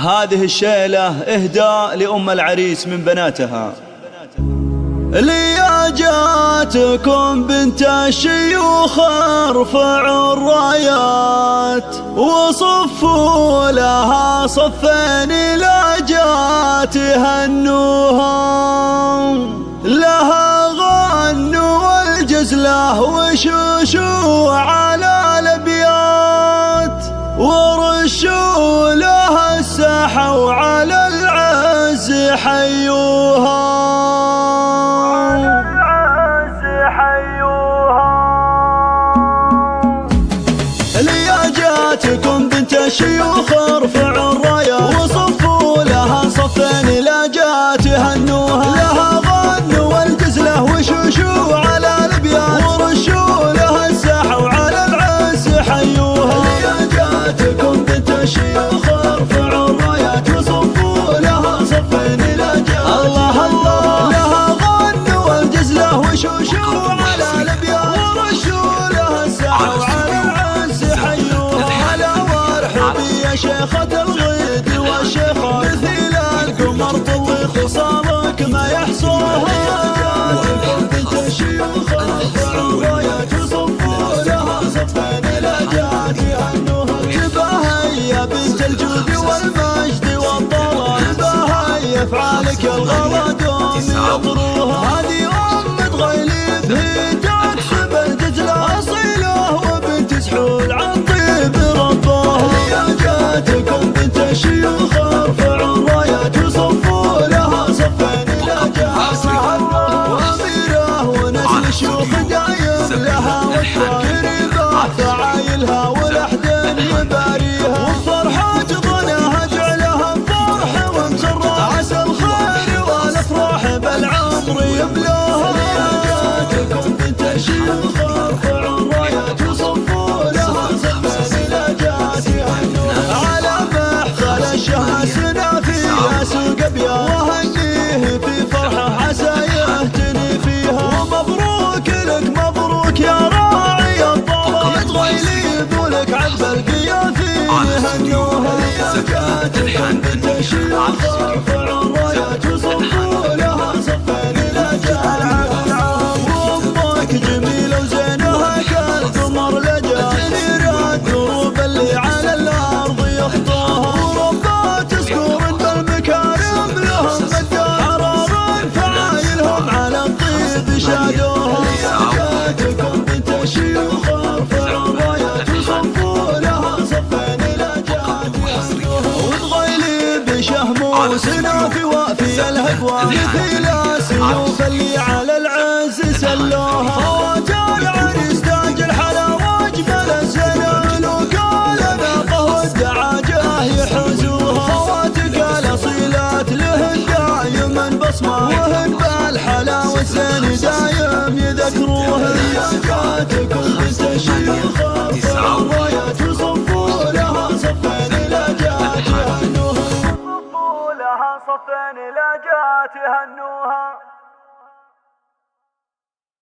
هذه الشيلة إهداء لأم العريس من بناتها. لياجاتكم بنت الشيوخ ارفعوا الرايات وصفوا لها صفين لاجات هنوها، لها غنوا والجزله وشوشوا على الابيات ورشوا لها الساحه وعلى العز حيوها. لياجاتكم بنت الشيوخ ارفعوا الرايات وصفوا لها صفين لاجات هنوها، لها غنوا والجزله وشوشوا على الابيات ورشوا لها الساحه وعلى العز حيوها. لياجاتكم بنت الشيوخ ارفعوا الرايات وصفوا لها صفين لاجات الله الله، لها غنوا والجزله وشوشوا على الابيات ورشوا لها الساحه وعلى يا شيخة الغيد والشيخة مثيل القمر طلي خصامك ما يحصوها. بنت الشيوخ ارفعوا الرايات وصفوا لها صفين لاجات هنوها. تباهي بنت الجود والمجد والطلال، تباهي افعالك الغلا دوم يطروها. هذه أم غيلب هي تكسب الجزلة أصيلة وبنت سحول عن طيب ربها. لياجاتكم بنت الشيوخ ارفعوا الرايات وصفوا لها صفين لاجات واميره ونسل الشيوخ دايم لها وترى رباح فعايلها والاحدن يباريها. وفرحة ظنها جعلها فرحه ومسره، عسى الخير والافراح بالعمر يملاها. لياجاتكم بنت الشيوخ ارفعوا الرايات وصفوا لها صفين لاجات على محصل الشهاسنا فيها سوق ابيات، وهنيه في فرحه عسى يهتني فيها. ومبروك لك مبروك يا راعي الطلب تغيليب ولك عذب القيافين هنوها. لياجاتكم بنت الشيوخ ارفعوا الرايات وصفوا لها صفين لاجات وامك جميله وزينها كالقمر لجات تنير الدروب اللي على الارض يخطوها. وربات سكور بالمكارم لهم مدار حرار فعايلهم على الطيب شادوها. لياجاتكم بنت الشيوخ ارفعوا الرايات وصفوا لها صفين لاجات وتغيلي بشهموس نافي وافي الهدوى مثيل السيوف اللي على العز سلوها. خوات العريس تاج الحلاوه اجمل الزين وقال ناقه والدعاجه يحوزوها. خواتك الاصيلات لهن دايما بصمه وهن بالحلاوه الزين دايم يذكروها. لياجاتكم بنت الشيوخ ارفعوا الرايات وصفوا لها صفين لاجات هنوها. صفوا لها صفين لاجات هنوها.